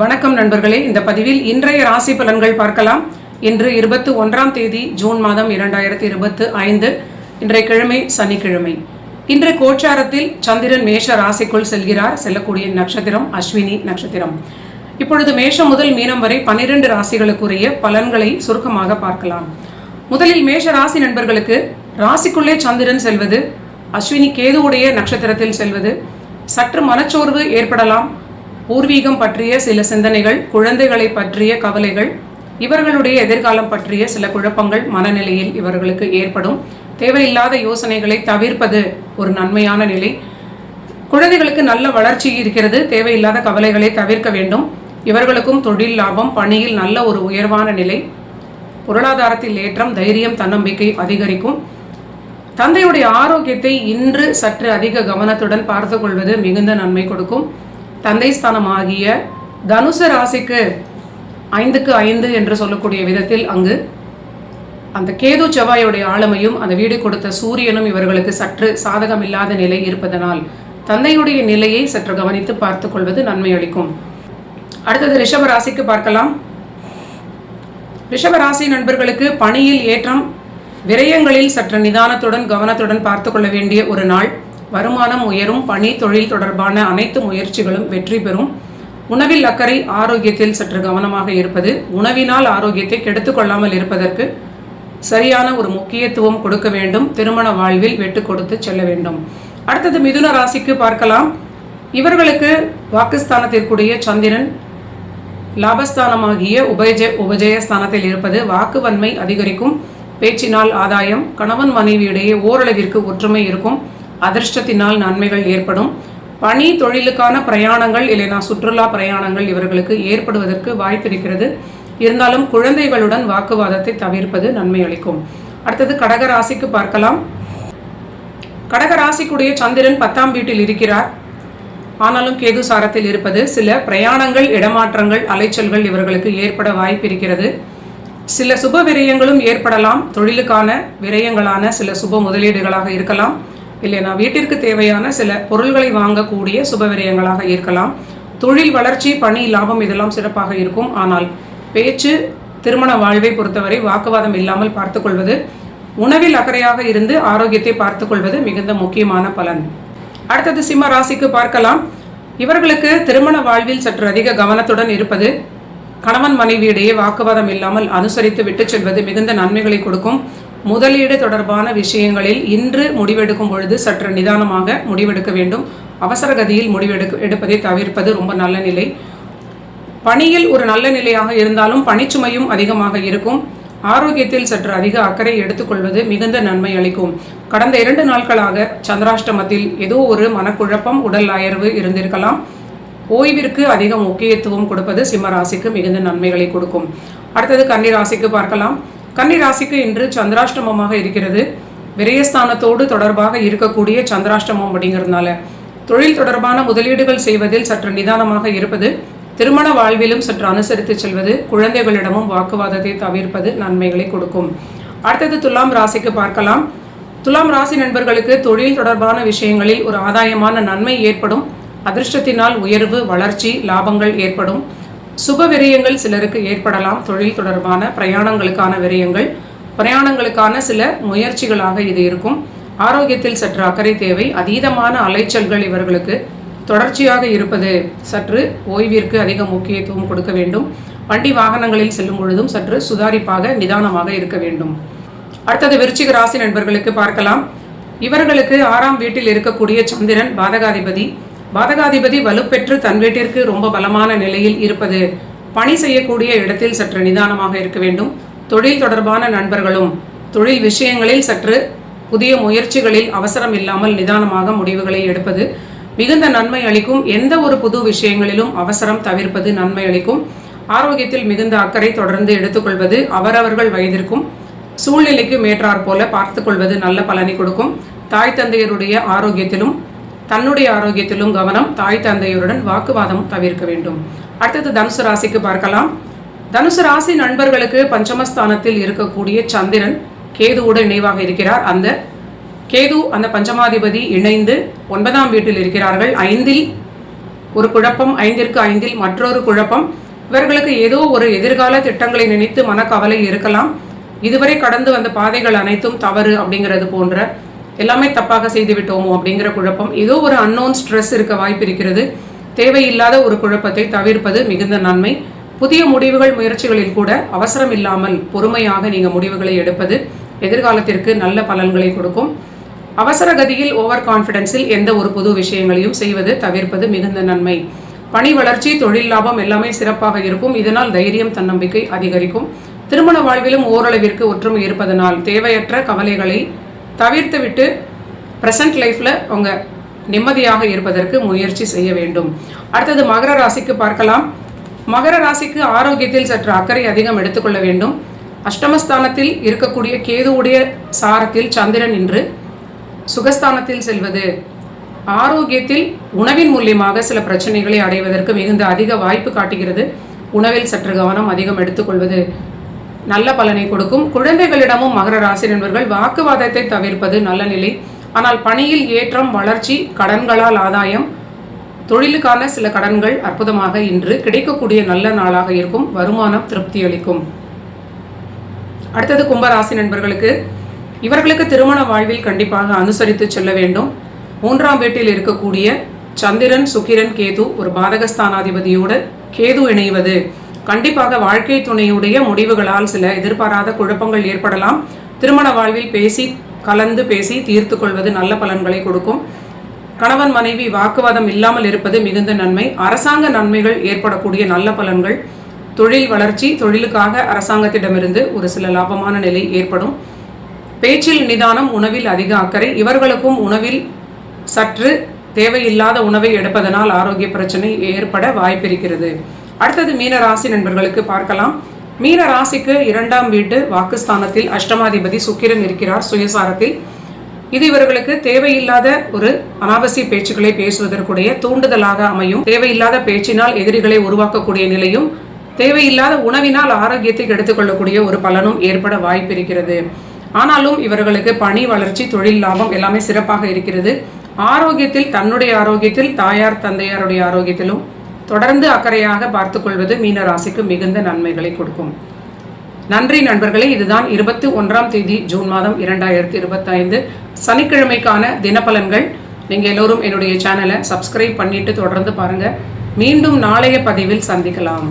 வணக்கம் நண்பர்களே, இந்த பதிவில் இன்றைய ராசி பலன்கள் பார்க்கலாம். இன்று 21ஆம் தேதி ஜூன் மாதம் 2025, இன்றைய கிழமை சனிக்கிழமை. இன்று கோச்சாரத்தில் சந்திரன் மேஷ ராசிக்குள் செல்கிறார். செல்லக்கூடிய நட்சத்திரம் அஸ்வினி நட்சத்திரம். இப்பொழுது மேஷம் முதல் மீனம் வரை 12 ராசிகளுக்குரிய பலன்களை சுருக்கமாக பார்க்கலாம். முதலில் மேஷ ராசி நண்பர்களுக்கு ராசிக்குள்ளே சந்திரன் செல்வது, அஸ்வினி கேதுவுடைய நட்சத்திரத்தில் செல்வது சற்று மனச்சோர்வு ஏற்படலாம். பூர்வீகம் பற்றிய சில சிந்தனைகள், குழந்தைகளை பற்றிய கவலைகள், இவர்களுடைய எதிர்காலம் பற்றிய சில குழப்பங்கள் மனநிலையில் இவர்களுக்கு ஏற்படும். தேவையில்லாத யோசனைகளை தவிர்ப்பது ஒரு நன்மையான நிலை. குழந்தைகளுக்கு நல்ல வளர்ச்சி இருக்கிறது. தேவையில்லாத கவலைகளை தவிர்க்க வேண்டும். இவர்களுக்கும் தொழில் லாபம், பணியில் நல்ல ஒரு உயர்வான நிலை, பொருளாதாரத்தில் ஏற்றம், தைரியம், தன்னம்பிக்கை அதிகரிக்கும். தந்தையுடைய ஆரோக்கியத்தை இன்று சற்று அதிக கவனத்துடன் பார்த்து கொள்வது மிகுந்த நன்மை கொடுக்கும். தந்தை ஸ்தானமாகிய தனுசு ராசிக்கு 5க்கு 5 என்று சொல்லக்கூடிய விதத்தில் அங்கு அந்த கேது செவ்வாயுடைய ஆளுமையும் அந்த வீடு கொடுத்த சூரியனும் இவர்களுக்கு சற்று சாதகம் இல்லாத நிலை இருப்பதனால் தந்தையுடைய நிலையை சற்று கவனித்து பார்த்து கொள்வது நன்மை அளிக்கும். அடுத்தது ரிஷப ராசிக்கு பார்க்கலாம். ரிஷப ராசி நண்பர்களுக்கு பணியில் ஏற்றம், விரயங்களில் சற்று நிதானத்துடன் கவனத்துடன் பார்த்து கொள்ள வேண்டிய ஒரு நாள். வருமானம் உயரும். பணி தொழில் தொடர்பான அனைத்து முயற்சிகளும் வெற்றி பெறும். உணவில் அக்கறை, ஆரோக்கியத்தில் சற்று கவனமாக இருப்பது, உணவினால் ஆரோக்கியத்தை கெடுத்துக்கொள்ளாமல் இருப்பதற்கு சரியான ஒரு முக்கியத்துவம் கொடுக்க வேண்டும். திருமண வாழ்வில் வெட்டு கொடுத்து செல்ல வேண்டும். அடுத்தது மிதுன ராசிக்கு பார்க்கலாம். இவர்களுக்கு வாக்குஸ்தானத்திற்குரிய சந்திரன் லாபஸ்தானமாகிய உபஜயஸ்தானத்தில் இருப்பது வாக்குவன்மை அதிகரிக்கும். பேச்சினால் ஆதாயம், கணவன் மனைவியிடையே ஓரளவிற்கு ஒற்றுமை இருக்கும். அதிர்ஷ்டத்தினால் நன்மைகள் ஏற்படும். பணி தொழிலுக்கான பிரயாணங்கள் இல்லைனா சுற்றுலா பிரயாணங்கள் இவர்களுக்கு ஏற்படுவதற்கு வாய்ப்பு இருக்கிறது. இருந்தாலும் குழந்தைகளுடன் வாக்குவாதத்தை தவிர்ப்பது நன்மை அளிக்கும். அடுத்தது கடக ராசிக்கு பார்க்கலாம். கடக ராசிக்குடைய சந்திரன் 10ஆம் வீட்டில் இருக்கிறார். ஆனாலும் கேது சாரத்தில் இருப்பது சில பிரயாணங்கள், இடமாற்றங்கள், அலைச்சல்கள் இவர்களுக்கு ஏற்பட வாய்ப்பு இருக்கிறது. சில சுப விரயங்களும் ஏற்படலாம். தொழிலுக்கான விரயங்களான சில சுப முதலீடுகளாக இருக்கலாம். இல்லைனா வீட்டிற்கு தேவையான சில பொருள்களை வாங்கக்கூடிய சுப விரயங்களாக இருக்கலாம். தொழில் வளர்ச்சி, பணி லாபம் இதெல்லாம் சிறப்பாக இருக்கும். ஆனால் பேச்சு, திருமண வாழ்வை பொறுத்தவரை வாக்குவாதம் இல்லாமல் பார்த்துக்கொள்வது, உணவில் அக்கறையாக இருந்து ஆரோக்கியத்தை பார்த்துக்கொள்வது மிகுந்த முக்கியமான பலன். அடுத்தது சிம்ம ராசிக்கு பார்க்கலாம். இவர்களுக்கு திருமண வாழ்வில் சற்று அதிக கவனத்துடன் இருப்பது, கணவன் மனைவியிடையே வாக்குவாதம் இல்லாமல் அனுசரித்து விட்டு செல்வது மிகுந்த நன்மைகளை கொடுக்கும். முதலீடு தொடர்பான விஷயங்களில் இன்று முடிவெடுக்கும் பொழுது சற்று நிதானமாக முடிவெடுக்க வேண்டும். அவசரகதியில் எடுப்பதை தவிர்ப்பது ரொம்ப நல்ல நிலை. பணியில் ஒரு நல்ல நிலையாக இருந்தாலும் பணிச்சுமையும் அதிகமாக இருக்கும். ஆரோக்கியத்தில் சற்று அதிக அக்கறை எடுத்துக்கொள்வது மிகுந்த நன்மை அளிக்கும். கடந்த 2 நாட்களாக சந்திராஷ்டமத்தில் ஏதோ ஒரு மனக்குழப்பம், உடல் அயர்வு இருந்திருக்கலாம். ஓய்விற்கு அதிக முக்கியத்துவம் கொடுப்பது சிம்ம ராசிக்கு மிகுந்த நன்மைகளை கொடுக்கும். அடுத்தது கன்னி ராசிக்கு பார்க்கலாம். கன்னி ராசிக்கு இன்று சந்திராஷ்டமமாக இருக்கிறது. விரயஸ்தானத்தோடு தொடர்பாக இருக்கக்கூடிய சந்திராஷ்டமம் அப்படிங்கிறதுனால தொழில் தொடர்பான முதலீடுகள் செய்வதில் சற்று நிதானமாக இருப்பது, திருமண வாழ்விலும் சற்று அனுசரித்து செல்வது, குழந்தைகளிடமும் வாக்குவாதத்தை தவிர்ப்பது நன்மைகளை கொடுக்கும். அடுத்தது துலாம் ராசிக்கு பார்க்கலாம். துலாம் ராசி நண்பர்களுக்கு தொழில் தொடர்பான விஷயங்களில் ஒரு ஆதாயமான நன்மை ஏற்படும். அதிர்ஷ்டத்தினால் உயர்வு, வளர்ச்சி, லாபங்கள் ஏற்படும். சுப விரயங்கள் சிலருக்கு ஏற்படலாம். தொழில் தொடர்பான பிரயாணங்களுக்கான விரயங்கள், பிரயாணங்களுக்கான சில முயற்சிகளாக இது இருக்கும். ஆரோக்கியத்தில் சற்று அக்கறை தேவை. அதீதமான அலைச்சல்கள் இவர்களுக்கு தொடர்ச்சியாக இருப்பது சற்று ஓய்விற்கு அதிக முக்கியத்துவம் கொடுக்க வேண்டும். வண்டி வாகனங்களில் செல்லும் பொழுதும் சற்று சுதாரிப்பாக நிதானமாக இருக்க வேண்டும். அடுத்தது விருச்சிக ராசி நண்பர்களுக்கு பார்க்கலாம். இவர்களுக்கு 6ஆம் வீட்டில் இருக்கக்கூடிய சந்திரன் பாதகாதிபதி வலுப்பெற்று தன் வீட்டிற்கு ரொம்ப பலமான நிலையில் இருப்பது பணி செய்யக்கூடிய இடத்தில் சற்று நிதானமாக இருக்க வேண்டும். தொழில் தொடர்பான நண்பர்களும் தொழில் விஷயங்களில் சற்று புதிய முயற்சிகளில் அவசரம் இல்லாமல் நிதானமாக முடிவுகளை எடுப்பது மிகுந்த நன்மை அளிக்கும். எந்த ஒரு புது விஷயங்களிலும் அவசரம் தவிர்ப்பது நன்மை அளிக்கும். ஆரோக்கியத்தில் மிகுந்த அக்கறை தொடர்ந்து எடுத்துக்கொள்வது, அவரவர்கள் வயதிற்கும் சூழ்நிலைக்கு மேற்றாற் போல பார்த்து கொள்வது நல்ல பலனை கொடுக்கும். தாய் தந்தையருடைய ஆரோக்கியத்திலும் தன்னுடைய ஆரோக்கியத்திலும் கவனம். தாய் தந்தையருடன் வாக்குவாதம் தவிர்க்க வேண்டும். அடுத்தது தனுசு ராசிக்கு பார்க்கலாம். தனுசு ராசி நண்பர்களுக்கு பஞ்சமஸ்தானத்தில் இருக்கக்கூடிய சந்திரன் கேதுவுடன் இணைவாக இருக்கிறார். அந்த கேது, அந்த பஞ்சமாதிபதி இணைந்து 9ஆம் வீட்டில் இருக்கிறார்கள். 5இல் ஒரு குழப்பம், 5ற்கு 5 மற்றொரு குழப்பம். இவர்களுக்கு ஏதோ ஒரு எதிர்கால திட்டங்களை நினைத்து மனக்கவலை இருக்கலாம். இதுவரை கடந்து வந்த பாதைகள் அனைத்தும் தவறு அப்படிங்கிறது போன்ற, எல்லாமே தப்பாக செய்து விட்டோமோ அப்படிங்கிற குழப்பம், ஏதோ ஒரு அன்னோன் ஸ்ட்ரெஸ் இருக்க வாய்ப்பு இருக்கிறது. தேவையில்லாத ஒரு குழப்பத்தை தவிர்ப்பது மிகுந்த நன்மை. புதிய முடிவுகள் முயற்சிகளில் கூட அவசரம் இல்லாமல் பொறுமையாக நீங்கள் முடிவுகளை எடுப்பது எதிர்காலத்திற்கு நல்ல பலன்களை கொடுக்கும். அவசர கதியில் ஓவர் கான்ஃபிடென்ஸில் எந்த ஒரு புது விஷயங்களையும் செய்வது தவிர்ப்பது மிகுந்த நன்மை. பணி வளர்ச்சி, தொழில் லாபம் எல்லாமே சிறப்பாக இருக்கும். இதனால் தைரியம், தன்னம்பிக்கை அதிகரிக்கும். திருமண வாழ்விலும் ஓரளவிற்கு ஒற்றுமை இருப்பதனால் தேவையற்ற கவலைகளை தவிர்த்துவிட்டு ப்ரெசன்ட் லைஃப்பில் அவங்க நிம்மதியாக இருப்பதற்கு முயற்சி செய்ய வேண்டும். அடுத்தது மகர ராசிக்கு பார்க்கலாம். மகர ராசிக்கு ஆரோக்கியத்தில் சற்று அக்கறை அதிகம் எடுத்துக்கொள்ள வேண்டும். அஷ்டமஸ்தானத்தில் இருக்கக்கூடிய கேதுவுடைய சாரத்தில் சந்திரன் இன்று சுகஸ்தானத்தில் செல்வது ஆரோக்கியத்தில் உணவின் மூலியமாக சில பிரச்சனைகளை அடைவதற்கு மிகுந்த அதிக வாய்ப்பு காட்டுகிறது. உணவில் சற்று கவனம் அதிகம் எடுத்துக்கொள்வது நல்ல பலனை கொடுக்கும். குழந்தைகளிடமும் மகர ராசி நண்பர்கள் வாக்குவாதத்தை தவிர்ப்பது நல்ல நிலை. ஆனால் பணியில் ஏற்றம், வளர்ச்சி, கடன்களால் ஆதாயம், தொழிலுக்கான சில கடன்கள் அற்புதமாக இன்று கிடைக்கக்கூடிய நல்ல நாளாக இருக்கும். வருமானம் திருப்தி அளிக்கும். அடுத்தது கும்பராசி நண்பர்களுக்கு, இவர்களுக்கு திருமண வாழ்வில் கண்டிப்பாக அனுசரித்து செல்ல வேண்டும். 3ஆம் வீட்டில் இருக்கக்கூடிய சந்திரன், சுக்கிரன், கேது ஒரு பாதகஸ்தானாதிபதியோடு கேது இணைவது கண்டிப்பாக வாழ்க்கை துணையுடைய முடிவுகளால் சில எதிர்பாராத குழப்பங்கள் ஏற்படலாம். திருமண வாழ்வில் கலந்து பேசி தீர்த்து கொள்வது நல்ல பலன்களை கொடுக்கும். கணவன் மனைவி வாக்குவாதம் இல்லாமல் இருப்பது மிகுந்த நன்மை. அரசாங்க நன்மைகள் ஏற்படக்கூடிய நல்ல பலன்கள். தொழில் வளர்ச்சி, தொழிலுக்காக அரசாங்கத்திடமிருந்து ஒரு சில லாபமான நிலை ஏற்படும். பேச்சில் நிதானம், உணவில் அதிக அக்கறை. இவர்களுக்கும் உணவில் சற்று தேவையில்லாத உணவை எடுப்பதனால் ஆரோக்கிய பிரச்சனை ஏற்பட வாய்ப்பிருக்கிறது. அடுத்தது மீன ராசி நண்பர்களுக்கு பார்க்கலாம். மீன ராசிக்கு 2ஆம் வீட்டு வாக்குஸ்தானத்தில் அஷ்டமாதிபதி சுக்கிரன் இருக்கிறார் சுயசாரத்தில். இது இவர்களுக்கு தேவையில்லாத ஒரு அனாவசிய பேச்சுக்களை பேசுவதற்குடைய தூண்டுதலாக அமையும். தேவையில்லாத பேச்சினால் எதிரிகளை உருவாக்கக்கூடிய நிலையும், தேவையில்லாத உணவினால் ஆரோக்கியத்தை எடுத்துக்கொள்ளக்கூடிய ஒரு பலனும் ஏற்பட வாய்ப்பிருக்கிறது. ஆனாலும் இவர்களுக்கு பணி வளர்ச்சி, தொழில் லாபம் எல்லாமே சிறப்பாக இருக்கிறது. ஆரோக்கியத்தில், தன்னுடைய ஆரோக்கியத்தில், தாயார் தந்தையாருடைய ஆரோக்கியத்திலும் தொடர்ந்து அக்கறையாக பார்த்துக்கொள்வது மீன ராசிக்கு மிகுந்த நன்மைகளை கொடுக்கும். நன்றி நண்பர்களே. இதுதான் 21ஆம் தேதி ஜூன் மாதம் 2025 சனிக்கிழமைக்கான தினப்பலன்கள். நீங்கள் எல்லோரும் என்னுடைய சேனலை சப்ஸ்கிரைப் பண்ணிட்டு தொடர்ந்து பாருங்க. மீண்டும் நாளைய பதிவில் சந்திக்கலாம்.